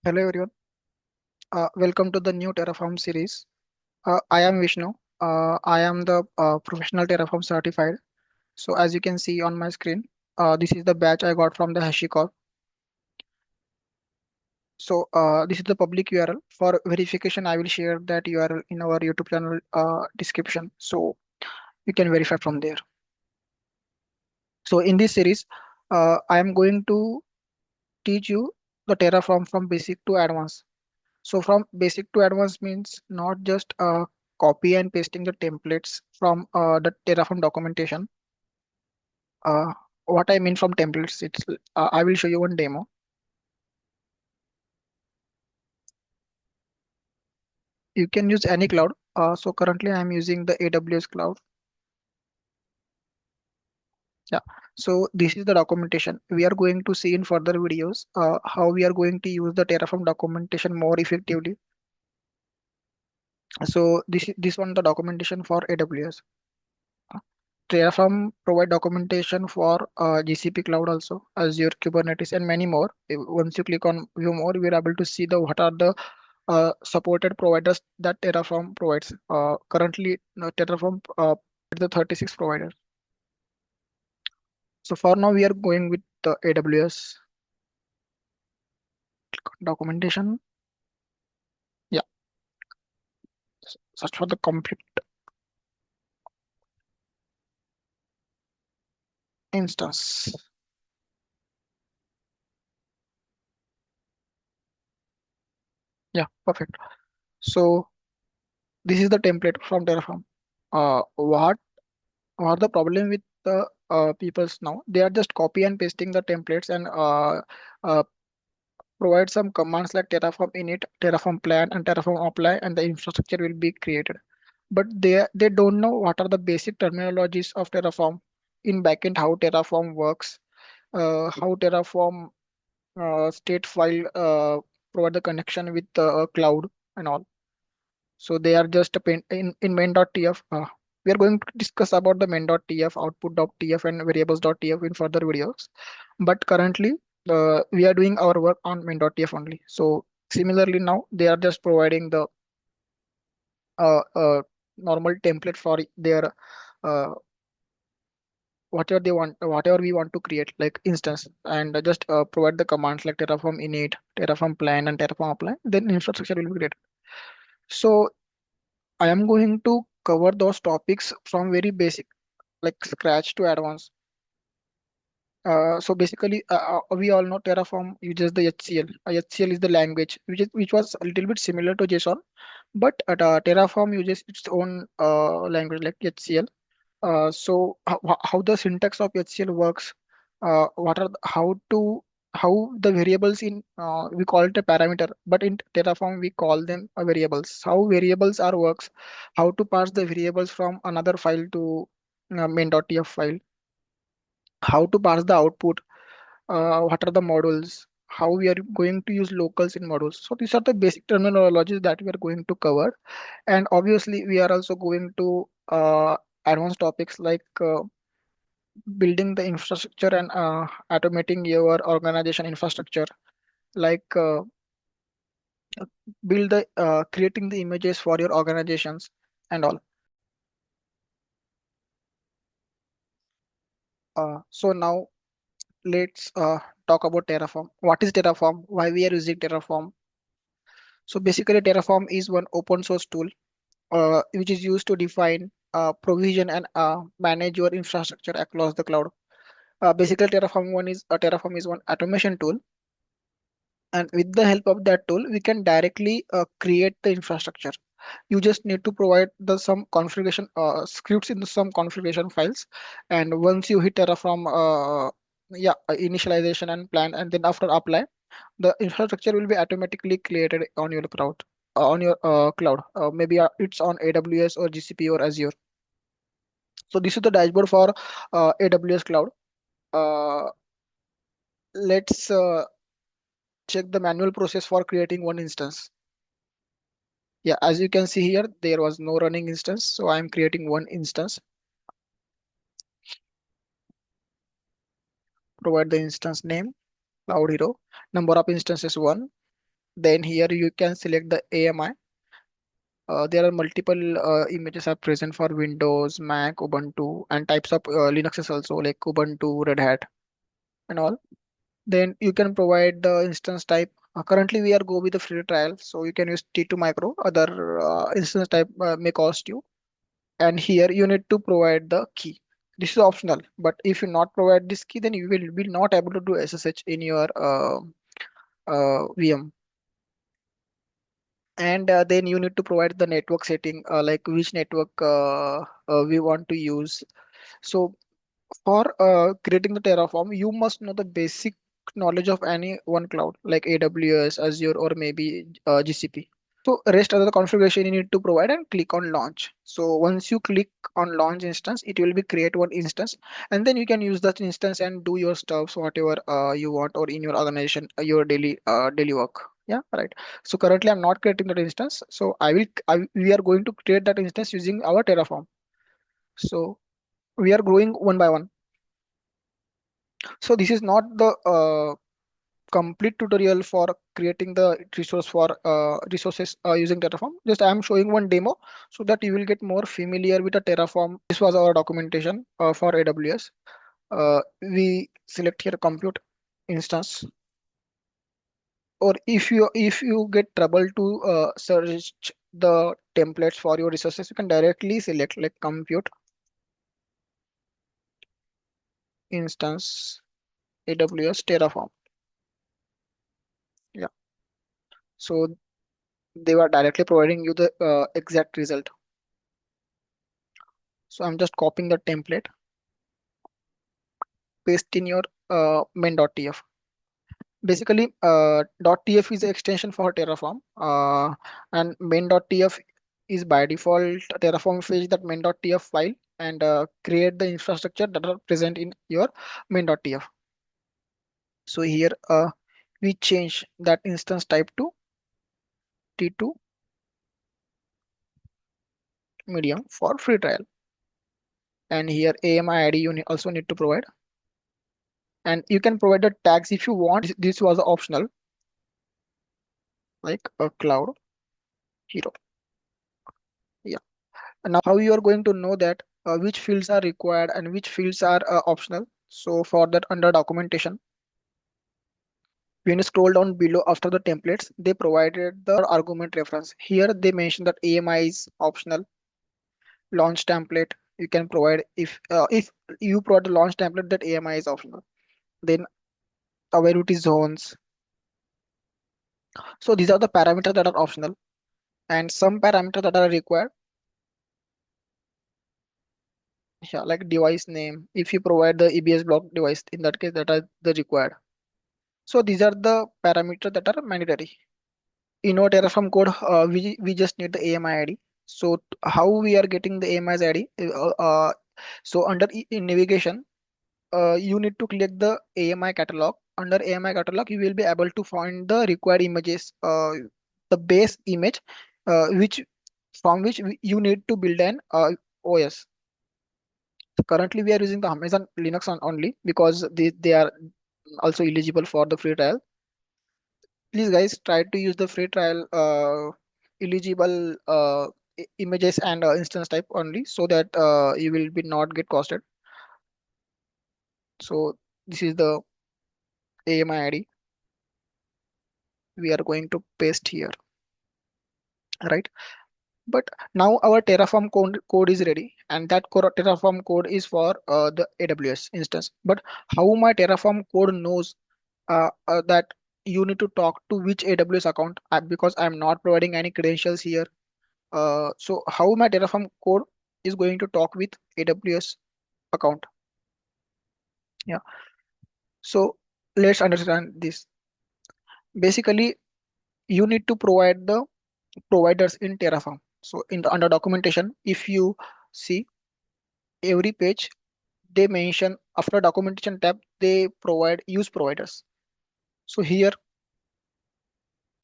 Hello everyone, welcome to the new Terraform series. I am Vishnu. I am the professional Terraform certified. So as you can see on my screen, this is the badge I got from the HashiCorp. So this is the public URL. For verification, I will share that URL in our YouTube channel description. So you can verify from there. So in this series, I am going to teach you the Terraform from basic to advanced. So from basic to advanced means not just copy and pasting the templates from the Terraform documentation. Uh, what I mean from templates, I will show you one demo. You can use any cloud. So currently I'm using the AWS cloud. Yeah. So this is the documentation. We are going to see in further videos how we are going to use the Terraform documentation more effectively. So this one the documentation for AWS. Terraform provide documentation for GCP cloud also, Azure, Kubernetes, and many more. Once you click on view more, we are able to see the what are the supported providers that Terraform provides. Currently, Terraform the 36 providers. So for now, we are going with the AWS documentation. Yeah, search for the complete instance. Yeah, perfect. So this is the template from Terraform. What the problem with the peoples now? They are just copy and pasting the templates and uh, provide some commands like Terraform init, Terraform plan, and Terraform apply, and the infrastructure will be created. But they don't know what are the basic terminologies of Terraform in backend, how Terraform works, how Terraform state file provide the connection with the cloud and all. So they are just a in main.tf. We are going to discuss about the main.tf, output.tf, and variables.tf in further videos. But currently, we are doing our work on main.tf only. So similarly, now they are just providing the uh, uh, normal template for their uh, whatever we want to create, like instance, and just provide the commands like Terraform init, Terraform plan, and Terraform apply. Then infrastructure will be created. So I am going to cover those topics from very basic, like scratch to advanced. So basically, we all know Terraform uses the HCL. HCL is the language which was a little bit similar to JSON, but Terraform uses its own language like HCL. So how the syntax of HCL works, what are how the variables in we call it a parameter, but in Terraform we call them variables. How variables are works, how to pass the variables from another file to main.tf file, how to pass the output, what are the models, how we are going to use locals in modules. So these are the basic terminologies that we are going to cover, and obviously we are also going to advanced topics like building the infrastructure and automating your organization infrastructure, like build the creating the images for your organizations and all. So now let's talk about Terraform. What is Terraform? Why we are using Terraform? So basically, Terraform is one open source tool which is used to define, provision, and manage your infrastructure across the cloud. Basically, Terraform is one automation tool, and with the help of that tool, we can directly create the infrastructure. You just need to provide the some configuration scripts in the some configuration files, and once you hit Terraform, initialization and plan, and then after apply, the infrastructure will be automatically created on your cloud. Maybe it's on AWS or GCP or Azure. So this is the dashboard for AWS cloud. Uh, let's check the manual process for creating one instance. Yeah, as you can see here, there was no running instance, so I'm creating one instance. Provide the instance name, cloud hero. Number of instances one. Then here you can select the AMI. There are multiple images are present for Windows, Mac, Ubuntu, and types of Linuxes also like Ubuntu, Red Hat, and all. Then you can provide the instance type. Currently, we are go with the free trial, so you can use T2 micro. Other instance type may cost you. And here you need to provide the key. This is optional, but if you not provide this key, then you will be not able to do SSH in your VM. And then you need to provide the network setting, like which network we want to use. So for creating the Terraform, you must know the basic knowledge of any one cloud like AWS, Azure, or maybe GCP. So rest of the configuration you need to provide and click on launch. So once you click on launch instance, it will be create one instance, and then you can use that instance and do your stuffs whatever you want or in your organization your daily work. Yeah, right. So currently I'm not creating that instance. So we are going to create that instance using our Terraform. So we are growing one by one. So this is not the complete tutorial for creating the resources using Terraform. Just I am showing one demo so that you will get more familiar with the Terraform. This was our documentation for AWS. We select here compute instance, or if you get trouble to search the templates for your resources, you can directly select like compute instance AWS Terraform. Yeah. So they were directly providing you the exact result. So I'm just copying the template, paste in your main.tf. Basically, .tf is the extension for Terraform, and main.tf is by default Terraform fetch that main.tf file and create the infrastructure that are present in your main.tf. So here we change that instance type to T2 medium for free trial, and here AMI ID you also need to provide, and you can provide the tags if you want. This was optional, like a cloud hero. Yeah. And now how you are going to know that which fields are required and which fields are optional. So for that, under documentation, when you scroll down below after the templates, they provided the argument reference. Here they mention that AMI is optional. Launch template you can provide if you provide the launch template, that AMI is optional. Then availability zones. So these are the parameters that are optional, and some parameters that are required. Yeah, like device name. If you provide the EBS block device, in that case, that are the required. So these are the parameters that are mandatory. In our Terraform code, we just need the AMI ID. So how we are getting the AMI ID? So under in navigation, you need to click the AMI catalog. Under AMI catalog, you will be able to find the required images, the base image, which from which you need to build an OS. So currently, we are using the Amazon Linux only because they are also eligible for the free trial. Please guys try to use the free trial eligible images and instance type only so that you will be not get costed. So this is the AMI ID we are going to paste here, right? But now our Terraform code is ready, and that Terraform code is for the AWS instance. But how my Terraform code knows that you need to talk to which AWS account, because I'm not providing any credentials here. So how my Terraform code is going to talk with AWS account? Yeah. So let's understand this. Basically, you need to provide the providers in Terraform. So in the under documentation, if you see every page, they mention after documentation tab, they provide use providers. So here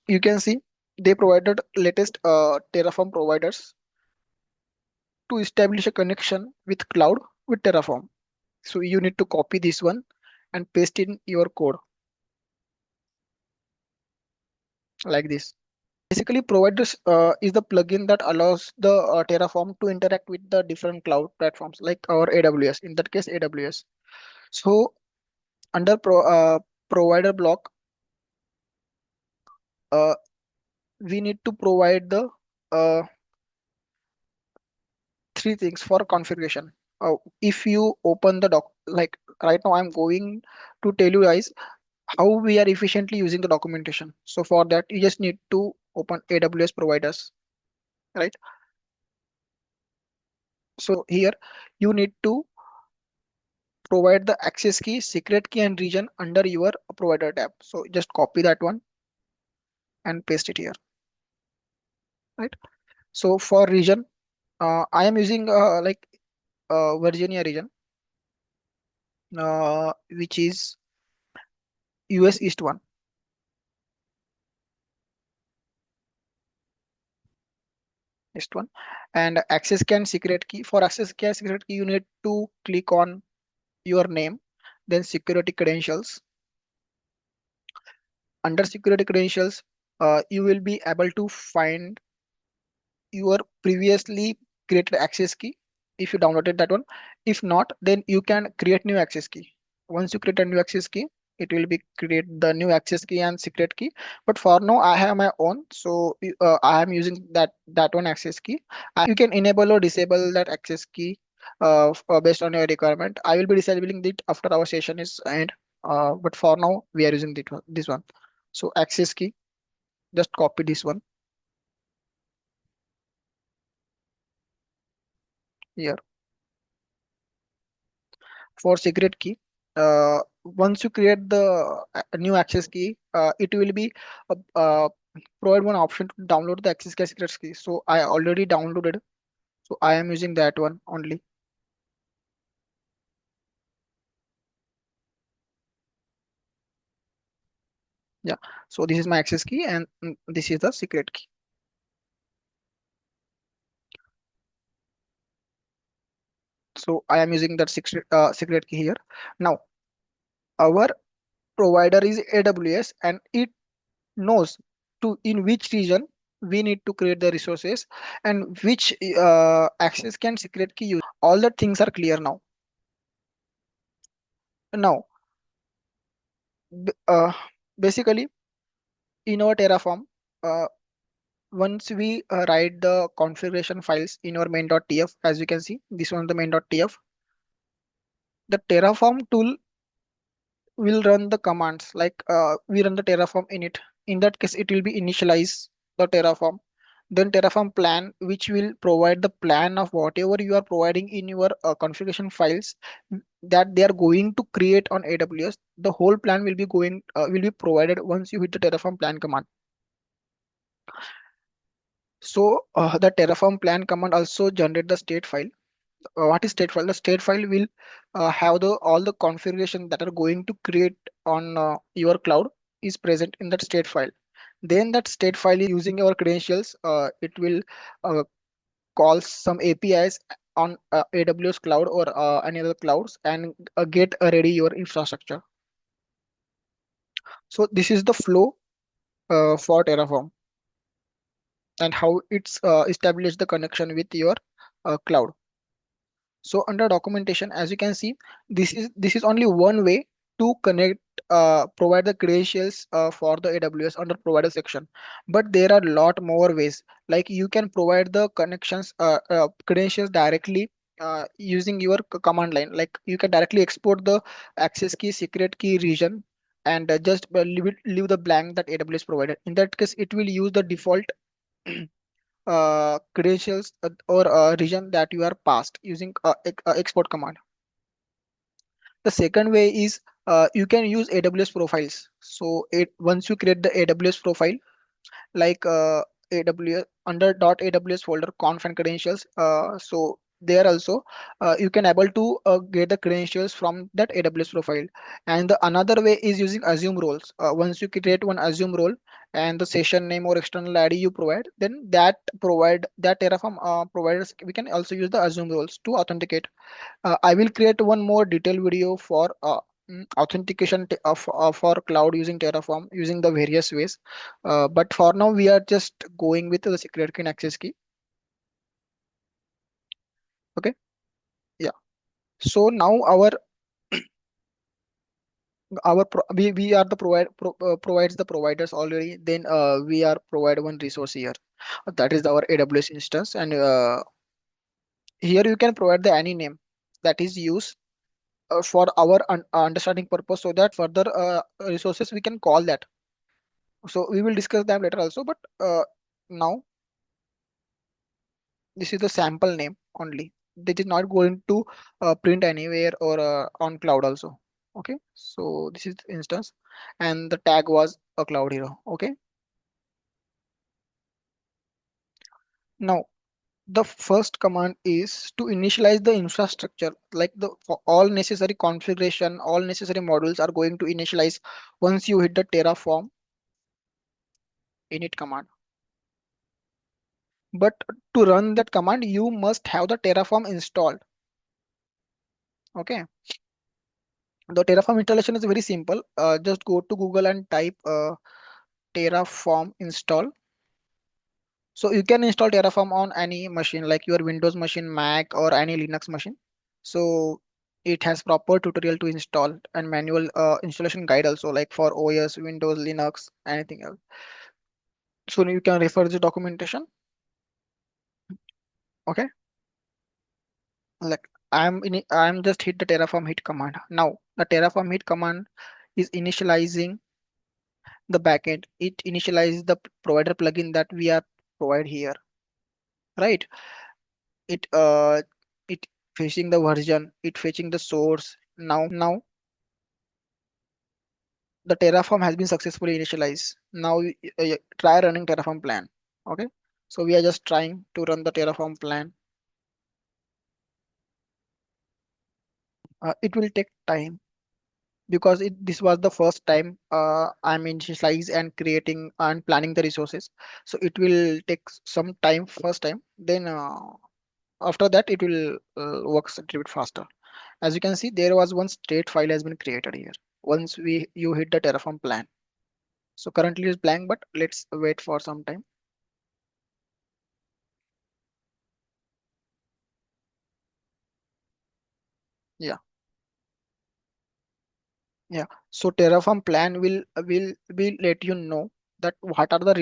you can see they provided latest Terraform providers to establish a connection with cloud with Terraform. So you need to copy this one and paste in your code. like this. Basically, providers is the plugin that allows the Terraform to interact with the different cloud platforms like our AWS. In that case, AWS. So under provider block, uh, we need to provide the uh, three things for configuration. If you open the doc, like right now, I'm going to tell you guys how we are efficiently using the documentation. So for that, you just need to open AWS providers, right? So here you need to provide the access key, secret key, and region under your provider tab. So just copy that one and paste it here, right? So for region, I am using Virginia region, which is US East one, East one, and access key and secret key. For access key and secret key, you need to click on your name, then security credentials. Under security credentials, you will be able to find your previously created access key if you downloaded that one. If not, then you can create new access key. Once you create a new access key, it will be create the new access key and secret key. But for now I have my own, so I am using that one access key. You can enable or disable that access key based on your requirement. I will be disabling it after our session is end, but for now we are using this one. So access key, just copy this one here. For secret key, once you create the new access key, it will be provide one option to download the access key secret key. So I already downloaded, so I am using that one only. Yeah, so this is my access key, and this is the secret key. So I am using that secret key here. Now our provider is AWS, and it knows to in which region we need to create the resources and which access can secret key use. All the things are clear now. Now, b- uh, basically, in our Terraform, uh, once we write the configuration files in our main.tf, as you can see, this one the main.tf, the Terraform tool will run the commands like we run the Terraform init. In that case, it will be initialize the Terraform. Then Terraform plan, which will provide the plan of whatever you are providing in your configuration files that they are going to create on AWS. The whole plan will be provided once you hit the Terraform plan command. So the Terraform plan command also generate the state file. What is state file? The state file will have the all the configuration that are going to create on your cloud is present in that state file. Then that state file is using your credentials. It will uh, call some APIs on AWS cloud or any other clouds and get ready your infrastructure. So this is the flow for Terraform and how it's established the connection with your cloud. So under documentation, as you can see, this is only one way to connect, provide the credentials for the AWS under provider section. But there are a lot more ways. Like you can provide the connections, credentials directly using your command line. Like you can directly export the access key, secret key region, and just leave the blank that AWS provided. In that case, it will use the default credentials or region that you are passed using export command. The second way is you can use AWS profiles. So once you create the AWS profile, like AWS under .aws folder conf and credentials. So there also you can able to get the credentials from that AWS profile. And the another way is using assume roles. Once you create one assume role and the session name or external ID you provide, then that Terraform providers we can also use the assume roles to authenticate. I will create one more detailed video for authentication for cloud using Terraform using the various ways. But for now, we are just going with the secret key and access key. Okay. Yeah. So now we are the provides the providers already. Then we are provide one resource here. That is our AWS instance, and here you can provide the any name that is used for our understanding purpose, so that further resources we can call that. So we will discuss them later also, but now this is the sample name only. This is not going to print anywhere or on cloud also. Okay, so this is the instance, and the tag was a cloud hero. Okay, now the first command is to initialize the infrastructure, like the for all necessary configuration, all necessary modules are going to initialize once you hit the Terraform init command. But to run that command, you must have the Terraform installed. Okay, the Terraform installation is very simple. Just go to Google and type Terraform install. So you can install Terraform on any machine, like your Windows machine, Mac, or any Linux machine. So it has proper tutorial to install and manual installation guide also, like for OS, Windows, Linux, anything else. So you can refer the documentation. Okay, like I'm just hit the Terraform hit command. Now the Terraform hit command is initializing the backend. It initializes the provider plugin that we are provide here, right? It uh it fetching the version, it fetching the source. Now the Terraform has been successfully initialized. Now try running Terraform plan. Okay, so we are just trying to run the Terraform plan. It will take time because this was the first time I'm initializing and creating and planning the resources. So it will take some time first time. Then after that it will works a little bit faster. As you can see, there was one state file has been created here. Once you hit the Terraform plan. So currently it's blank, but let's wait for some time. Yeah, yeah. So Terraform plan will let you know that what are the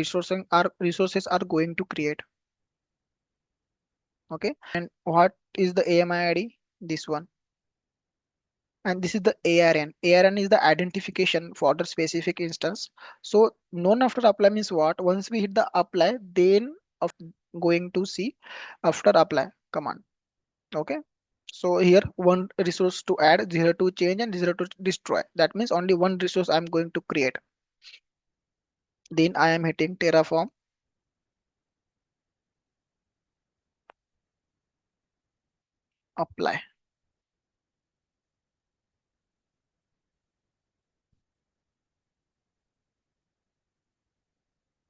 resources are going to create. Okay, and what is the AMI ID? This one. And this is the ARN. ARN is the identification for the specific instance. So known after apply means what? Once we hit the apply, then of going to see after apply command. Okay. So here one resource to add, zero to change, and zero to destroy. That means only one resource I'm going to create. Then I am hitting Terraform apply.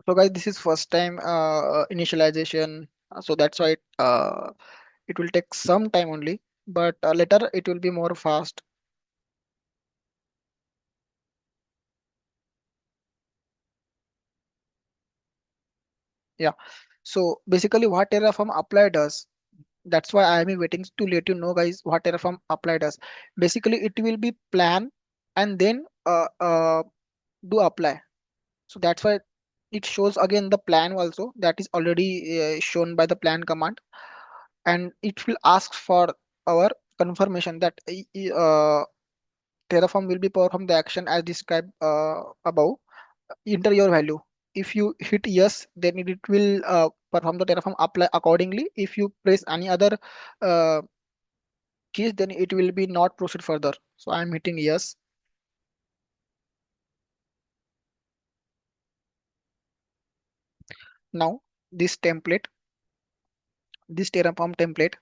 So guys, this is first time initialization. So that's why it will take some time only, but later it will be more fast. Yeah. So basically what Terraform apply does, that's why I am waiting to let you know guys what Terraform apply does. Basically it will be plan and then do apply. So that's why it shows again the plan also that is already shown by the plan command, and it will ask for our confirmation that Terraform will be perform the action as described above. Enter your value. If you hit yes, then it will perform the Terraform apply accordingly. If you press any other uh, keys, then it will be not proceed further. So I am hitting yes. Now this template, this Terraform template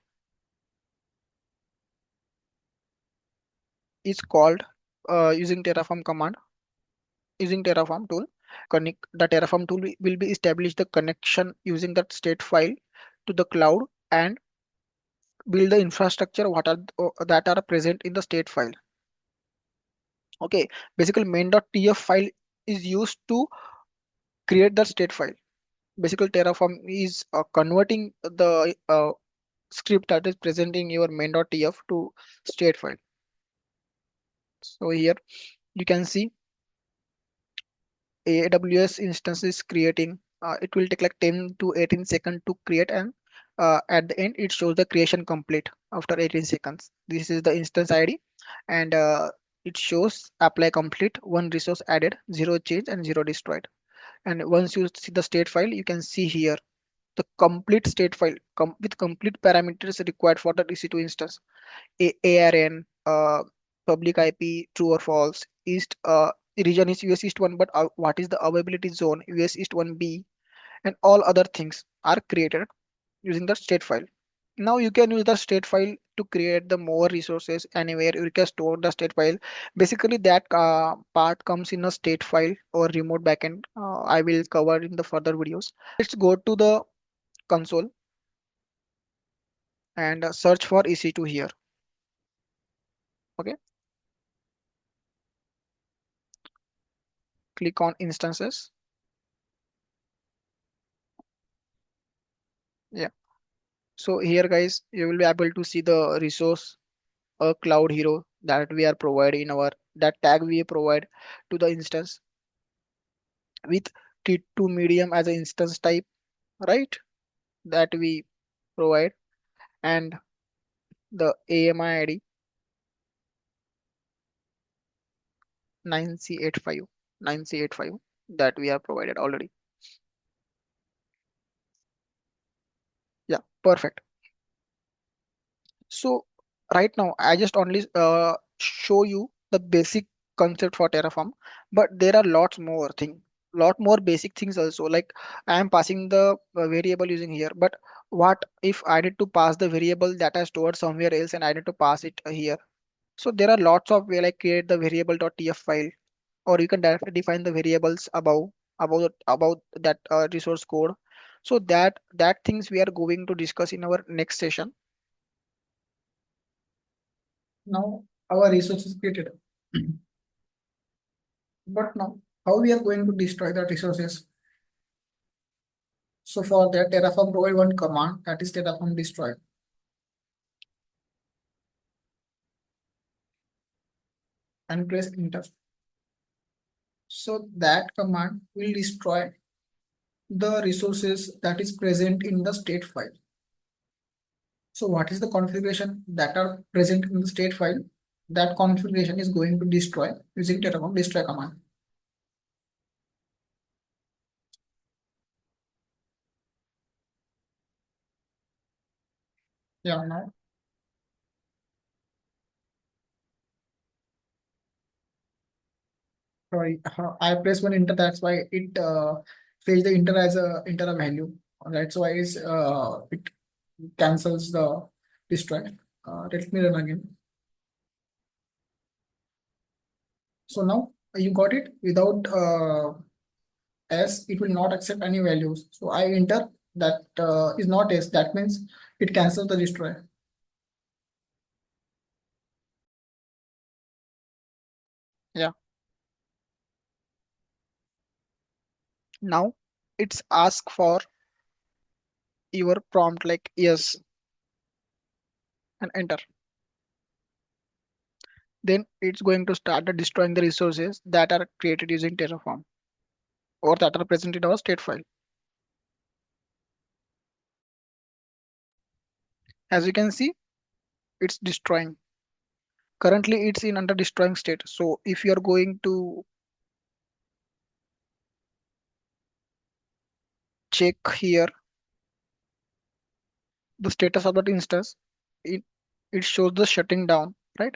is called using Terraform command, using Terraform tool. Connect the Terraform tool will be establish the connection using that state file to the cloud and build the infrastructure what are that are present in the state file. Okay, basically main.tf file is used to create the state file. Basically Terraform is converting the script that is present in your main.tf to state file. So here you can see AWS instance is creating. It will take like 10 to 18 seconds to create, and at the end it shows the creation complete after 18 seconds. This is the instance ID, and it shows apply complete, one resource added, zero change, and zero destroyed. And once you see the state file, you can see here the complete state file with complete parameters required for the EC2 instance. ARN, public IP, true or false, East region is US East 1, but what is the availability zone, US East 1B, and all other things are created using the state file. Now you can use the state file to create the more resources anywhere you can store the state file. Basically, that part comes in a state file or remote backend. I will cover in the further videos. Let's go to the console and search for EC2 here. Okay, click on instances. Yeah. So here guys, you will be able to see the resource a cloud hero that we are providing in our that tag we provide to the instance with T2 medium as an instance type, right? That we provide, and the AMI ID 9C85 9C85 that we have provided already. Yeah, perfect. So right now I just only show you the basic concept for Terraform, but there are lots more lot more basic things also. Like I am passing the variable using here, but what if I need to pass the variable that I stored somewhere else and I need to pass it here? So there are lots of way like create the variable.tf file, or you can directly define the variables about that resource code. So that things we are going to discuss in our next session. Now our resource is created. But now how we are going to destroy the resources? So for that Terraform provide one command, that is Terraform Destroy, and press enter. So that command will destroy the resources that is present in the state file. So what is the configuration that are present in the state file? That configuration is going to destroy using Terraform Destroy command. Yeah, now sorry, I press one enter. That's why it fetch the enter as a enter a value. That's why it cancels the destroy. Let me run again. So now you got it without s. It will not accept any values. So I enter that is not s. That means it cancels the destroy. Yeah. Now it's ask for your prompt like yes and enter. Then it's going to start the destroying the resources that are created using Terraform or that are present in our state file. As you can see, it's destroying. Currently, it's in under destroying state. So if you are going to check here the status of that instance, it, it shows the shutting down, right?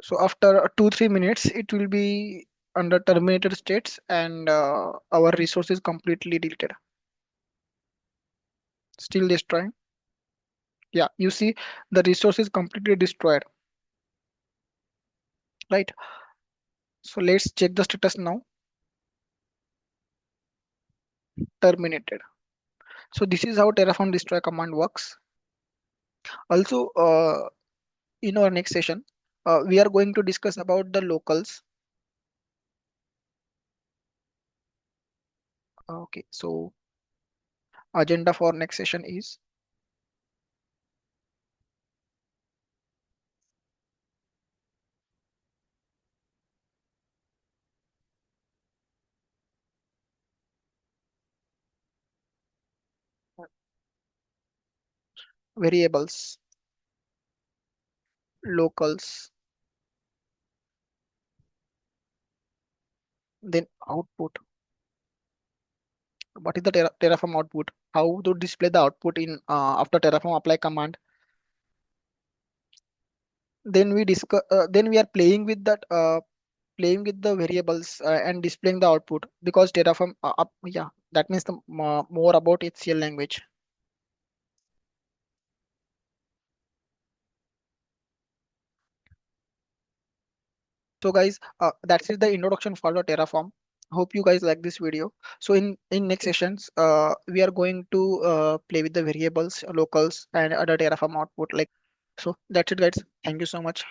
So after 2-3 minutes, it will be under terminated states and our resource is completely deleted. Still destroying. Yeah, you see the resource is completely destroyed, right? So let's check the status now. Terminated. So this is how Terraform destroy command works. Also, in our next session, We are going to discuss about the locals. Okay, so agenda for next session is variables, locals, then output. What is the Terraform output? How to display the output in after Terraform apply command? Then then we are playing with that playing with the variables and displaying the output because Terraform yeah, that means the more about HCL language. So guys, that's it the introduction for the Terraform. Hope you guys like this video. So in next sessions, we are going to play with the variables, locals, and other Terraform output. Like so, that's it, guys. Thank you so much.